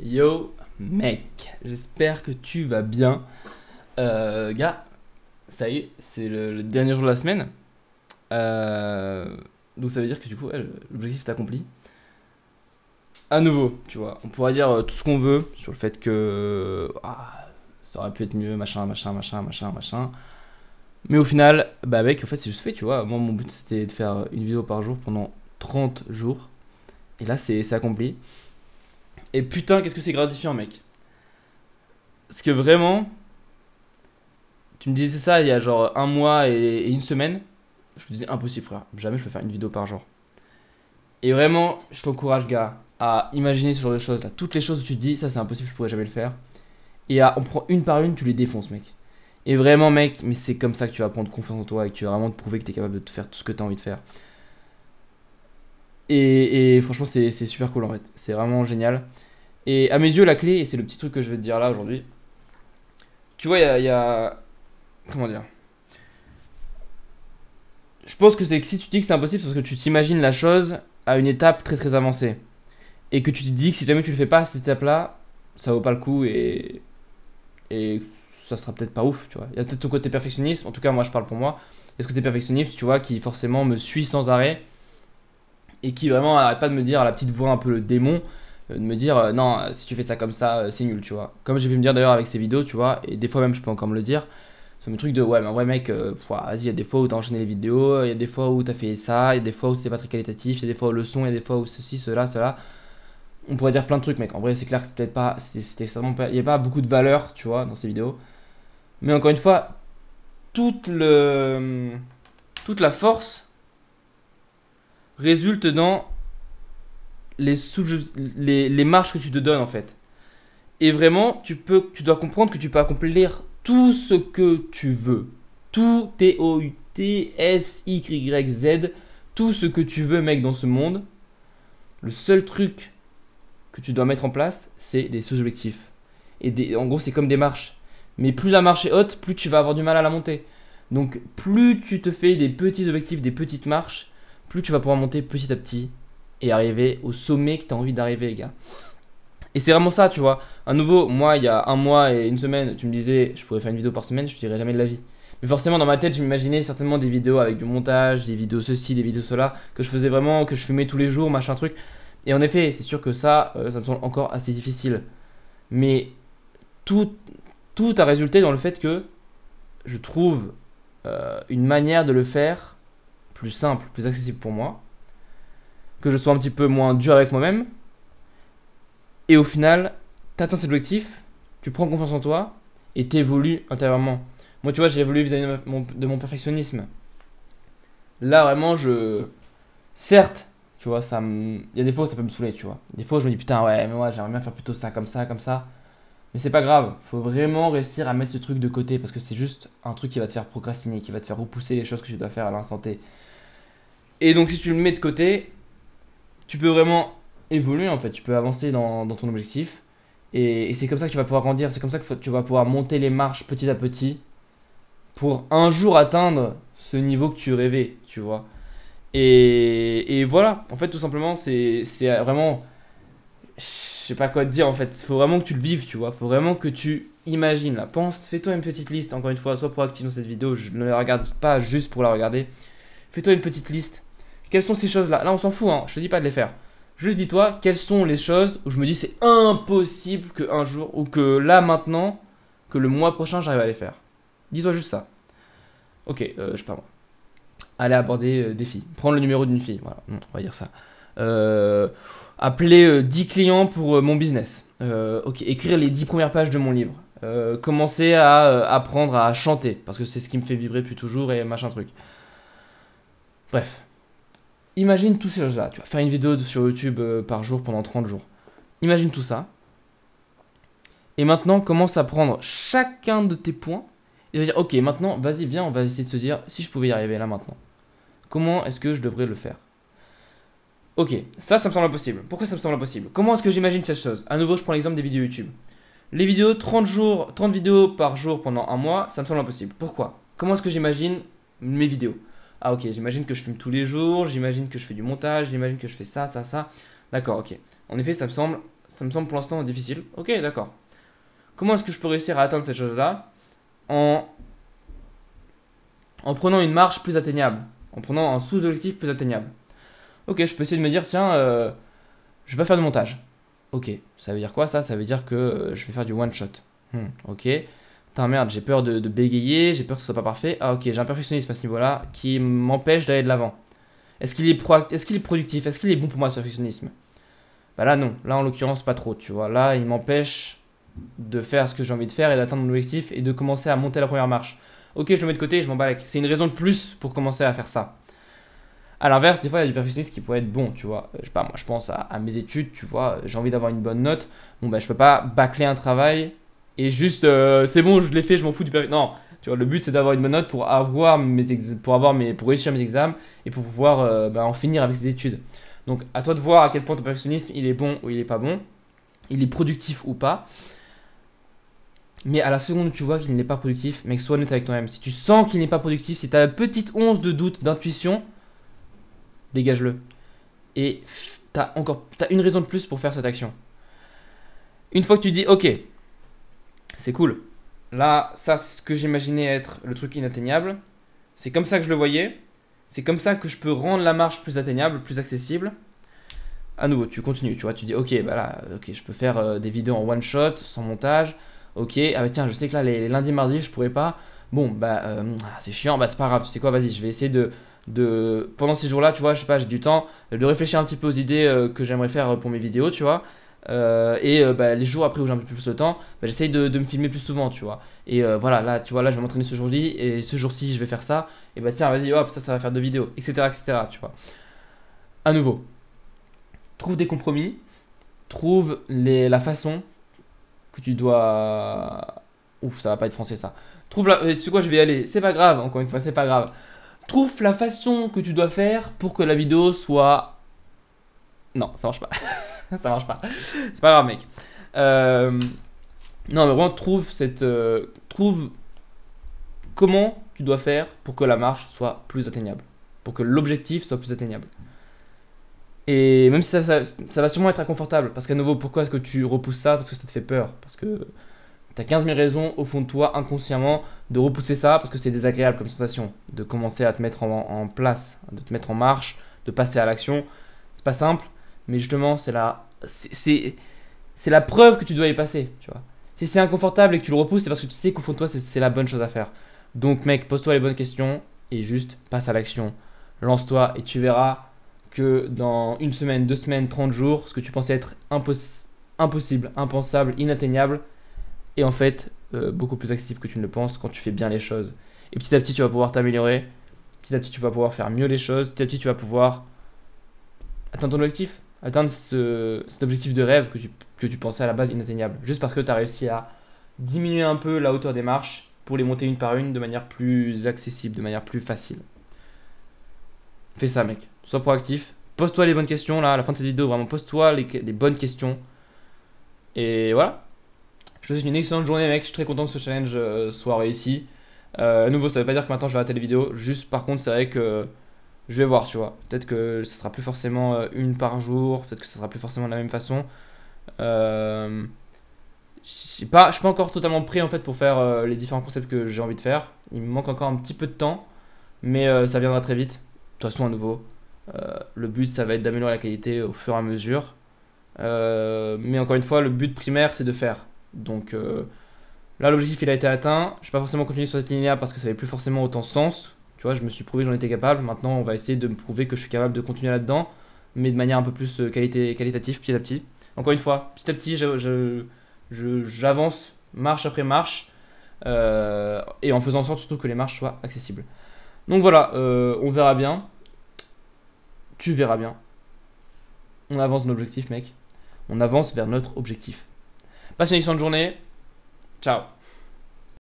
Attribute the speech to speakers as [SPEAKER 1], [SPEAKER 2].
[SPEAKER 1] Yo mec, j'espère que tu vas bien. Gars, ça y est, c'est le dernier jour de la semaine. Donc ça veut dire que du coup, ouais, l'objectif est accompli. À nouveau, tu vois, on pourra dire tout ce qu'on veut sur le fait que ça aurait pu être mieux, machin, machin, machin, machin, machin. Mais au final, bah mec, en fait c'est juste fait, tu vois. Moi mon but c'était de faire une vidéo par jour pendant 30 jours. Et là c'est accompli. Et putain, qu'est-ce que c'est gratifiant mec. Parce que vraiment, tu me disais ça il y a genre un mois et une semaine. Je te disais impossible frère, jamais je peux faire une vidéo par jour. Et vraiment, je t'encourage gars à imaginer ce genre de choses là. Toutes les choses où tu te dis ça c'est impossible, je pourrais jamais le faire. Et on prend une par une, tu les défonces mec. Et vraiment mec, mais c'est comme ça que tu vas prendre confiance en toi et que tu vas vraiment te prouver que tu es capable de te faire tout ce que tu as envie de faire. Et franchement c'est super cool en fait, c'est vraiment génial. Et à mes yeux la clé, et c'est le petit truc que je vais te dire là aujourd'hui, tu vois comment dire. Je pense que c'est que si tu dis que c'est impossible, c'est parce que tu t'imagines la chose à une étape très très avancée. Et que tu te dis que si jamais tu le fais pas à cette étape-là, ça vaut pas le coup et ça sera peut-être pas ouf, tu vois. Il y a peut-être ton côté perfectionniste, en tout cas moi je parle pour moi. Il y a ce côté perfectionniste, tu vois, qui forcément me suit sans arrêt et qui vraiment arrête pas de me dire à la petite voix un peu le démon, de me dire non, si tu fais ça comme ça, c'est nul, tu vois. Comme j'ai pu me dire d'ailleurs avec ces vidéos, tu vois, et des fois même je peux encore me le dire. C'est le truc de ouais, mais en vrai, mec, vas-y, il y a des fois où t'as enchaîné les vidéos, il y a des fois où t'as fait ça, il y a des fois où c'était pas très qualitatif, il y a des fois où le son, il y a des fois où ceci, cela, cela. On pourrait dire plein de trucs, mec. En vrai, c'est clair que c'était peut-être pas. C'était extrêmement pas. Il n'y a pas beaucoup de valeur, tu vois, dans ces vidéos. Mais encore une fois, toute, le, toute la force résulte dans les marches que tu te donnes, en fait. Et vraiment, tu dois comprendre que tu peux accomplir tout ce que tu veux. Tout T-O-U-T-S-Y-Z. Tout ce que tu veux, mec, dans ce monde. Le seul truc que tu dois mettre en place, c'est des sous-objectifs. En gros, c'est comme des marches. Mais plus la marche est haute, plus tu vas avoir du mal à la monter. Donc, plus tu te fais des petits objectifs, des petites marches, plus tu vas pouvoir monter petit à petit et arriver au sommet que tu as envie d'arriver, les gars. Et c'est vraiment ça, tu vois. À nouveau, moi, il y a un mois et une semaine, tu me disais, je pourrais faire une vidéo par semaine, je te dirais jamais de la vie. Mais forcément, dans ma tête, je m'imaginais certainement des vidéos avec du montage, des vidéos ceci, des vidéos cela, que je faisais vraiment, que je filmais tous les jours, machin truc. Et en effet, c'est sûr que ça me semble encore assez difficile. Mais tout, tout a résulté dans le fait que je trouve une manière de le faire plus simple, plus accessible pour moi, que je sois un petit peu moins dur avec moi-même. Et au final, tu atteins cet objectif, tu prends confiance en toi et tu évolues intérieurement. Moi, tu vois, j'ai évolué vis-à-vis de mon perfectionnisme. Là, vraiment, certes, tu vois, il y a des fois où ça peut me saouler, tu vois. Des fois où je me dis, putain, ouais, mais moi, j'aimerais bien faire plutôt ça, comme ça, comme ça. Mais c'est pas grave, faut vraiment réussir à mettre ce truc de côté parce que c'est juste un truc qui va te faire procrastiner, qui va te faire repousser les choses que tu dois faire à l'instant T. Et donc, si tu le mets de côté, tu peux vraiment évoluer en fait, tu peux avancer dans ton objectif. Et c'est comme ça que tu vas pouvoir grandir, c'est comme ça que tu vas pouvoir monter les marches petit à petit pour un jour atteindre ce niveau que tu rêvais, tu vois. Et voilà, en fait, tout simplement, c'est vraiment. Je sais pas quoi te dire en fait. Il faut vraiment que tu le vives, tu vois. Il faut vraiment que tu imagines. Là. Pense, fais-toi une petite liste, encore une fois, sois proactif dans cette vidéo. Je ne la regarde pas juste pour la regarder. Fais-toi une petite liste. Quelles sont ces choses-là? Là, on s'en fout, hein. Je te dis pas de les faire. Juste dis-toi quelles sont les choses où je me dis c'est impossible qu'un jour, ou que là maintenant, que le mois prochain, j'arrive à les faire. Dis-toi juste ça. Ok, je sais pas moi. Aller aborder des filles. Prendre le numéro d'une fille. Voilà, on va dire ça. Euh, Appeler 10 clients pour mon business. Ok, écrire les 10 premières pages de mon livre. Commencer à apprendre à chanter. Parce que c'est ce qui me fait vibrer depuis toujours et machin truc. Bref. Imagine tous ces choses-là. Tu vas faire une vidéo sur YouTube par jour pendant 30 jours. Imagine tout ça. Et maintenant, commence à prendre chacun de tes points. Et dire, ok, maintenant, vas-y, viens, on va essayer de se dire si je pouvais y arriver là maintenant. Comment est-ce que je devrais le faire? Ok, ça me semble impossible. Pourquoi ça me semble impossible? Comment est-ce que j'imagine cette chose? À nouveau, je prends l'exemple des vidéos YouTube. Les vidéos, 30 jours, 30 vidéos par jour pendant un mois, ça me semble impossible. Pourquoi? Comment est-ce que j'imagine mes vidéos? Ah ok, j'imagine que je filme tous les jours, j'imagine que je fais du montage, j'imagine que je fais ça, ça, ça. D'accord, ok. En effet, ça me semble ça me semble pour l'instant difficile. Ok, d'accord. Comment est-ce que je peux réussir à atteindre cette chose-là en prenant une marche plus atteignable, en prenant un sous-objectif plus atteignable. Ok, je peux essayer de me dire, tiens, je vais pas faire de montage. Ok, ça veut dire quoi ça? Ça veut dire que je vais faire du one shot. Ok. Putain, merde, j'ai peur de bégayer, j'ai peur que ce soit pas parfait. Ah ok, j'ai un perfectionnisme à ce niveau-là qui m'empêche d'aller de l'avant. Est-ce qu'il est productif? Est-ce qu'il est bon pour moi ce perfectionnisme? Bah là non, là en l'occurrence pas trop, tu vois. Là il m'empêche de faire ce que j'ai envie de faire et d'atteindre mon objectif et de commencer à monter la première marche. Ok, je le mets de côté, je m'en bats avec. C'est une raison de plus pour commencer à faire ça. À l'inverse, des fois, il y a du perfectionnisme qui pourrait être bon, tu vois. Je sais pas, moi, je pense à mes études, tu vois. J'ai envie d'avoir une bonne note. Bon, bah, je peux pas bâcler un travail et juste, c'est bon, je l'ai fait, je m'en fous du perfectionnisme. Non, tu vois, le but, c'est d'avoir une bonne note pour pour réussir mes examens et pour pouvoir en finir avec ses études. Donc, à toi de voir à quel point ton perfectionnisme, il est bon ou il est pas bon. Il est productif ou pas. Mais à la seconde où tu vois qu'il n'est pas productif, mec, sois honnête avec toi-même. Si tu sens qu'il n'est pas productif, si tu as une petite once de doute, d'intuition, dégage-le. Et tu as une raison de plus pour faire cette action. Une fois que tu dis, ok, c'est cool. Là, ça, c'est ce que j'imaginais être le truc inatteignable. C'est comme ça que je le voyais. C'est comme ça que je peux rendre la marche plus atteignable, plus accessible. À nouveau, tu continues, tu vois, tu dis, ok, bah là, ok, je peux faire des vidéos en one shot, sans montage. Ok, ah bah tiens, je sais que là, les lundis, mardis, je pourrais pas. Bon, bah, c'est chiant, bah c'est pas grave, tu sais quoi, vas-y, je vais essayer pendant ces jours-là, tu vois, je sais pas, j'ai du temps de réfléchir un petit peu aux idées que j'aimerais faire pour mes vidéos, tu vois. Bah, les jours après où j'ai un peu plus le temps, bah, j'essaye de me filmer plus souvent, tu vois. Et voilà, là, tu vois, là, je vais m'entraîner ce jour-ci, et ce jour-ci, je vais faire ça. Et bah tiens, vas-y, hop, ça va faire 2 vidéos, etc., etc., tu vois. À nouveau, trouve des compromis, trouve la façon que tu dois... Ouf, ça va pas être français ça. Tu sais quoi, je vais y aller. C'est pas grave, encore une fois, c'est pas grave. Trouve la façon que tu dois faire pour que la vidéo soit... Non, ça marche pas. Ça marche pas. C'est pas grave, mec. Non, mais vraiment, trouve comment tu dois faire pour que la marche soit plus atteignable. Pour que l'objectif soit plus atteignable. Et même si ça va sûrement être inconfortable. Parce qu'à nouveau, pourquoi est-ce que tu repousses ça? Parce que ça te fait peur. Parce que tu as 15 000 raisons au fond de toi, inconsciemment, de repousser ça. Parce que c'est désagréable comme sensation. De commencer à te mettre en place, de te mettre en marche, de passer à l'action. C'est pas simple. Mais justement, c'est la preuve que tu dois y passer. Tu vois. Si c'est inconfortable et que tu le repousses, c'est parce que tu sais qu'au fond de toi, c'est la bonne chose à faire. Donc, mec, pose-toi les bonnes questions et juste passe à l'action. Lance-toi et tu verras que dans 1 semaine, 2 semaines, 30 jours, ce que tu pensais être impossible, impensable, inatteignable, est en fait beaucoup plus accessible que tu ne le penses quand tu fais bien les choses. Et petit à petit, tu vas pouvoir t'améliorer. Petit à petit, tu vas pouvoir faire mieux les choses. Petit à petit, tu vas pouvoir atteindre ton objectif. Atteindre cet objectif de rêve que tu pensais à la base inatteignable. Juste parce que tu as réussi à diminuer un peu la hauteur des marches pour les monter une par une de manière plus accessible, de manière plus facile. Fais ça, mec. Sois proactif. Pose-toi les bonnes questions là à la fin de cette vidéo. Vraiment, pose-toi les bonnes questions. Et voilà. Je te souhaite une excellente journée, mec. Je suis très content que ce challenge soit réussi. À nouveau, ça veut pas dire que maintenant je vais arrêter les vidéos. Juste, par contre, c'est vrai que je vais voir, tu vois. Peut-être que ce sera plus forcément une par jour. Peut-être que ce sera plus forcément de la même façon. Je suis pas encore totalement prêt en fait pour faire les différents concepts que j'ai envie de faire. Il me manque encore un petit peu de temps. Mais ça viendra très vite. De toute façon, à nouveau, le but, ça va être d'améliorer la qualité au fur et à mesure. Mais encore une fois, le but primaire, c'est de faire. Donc là, l'objectif, il a été atteint. Je ne vais pas forcément continuer sur cette ligne-là parce que ça n'avait plus forcément autant de sens. Tu vois, je me suis prouvé que j'en étais capable. Maintenant, on va essayer de me prouver que je suis capable de continuer là-dedans, mais de manière un peu plus qualitative, petit à petit. Encore une fois, petit à petit, j'avance marche après marche et en faisant en sorte surtout que les marches soient accessibles. Donc voilà, on verra bien. Tu verras bien. On avance dans l'objectif, mec. On avance vers notre objectif. Passe une excellente journée. Ciao.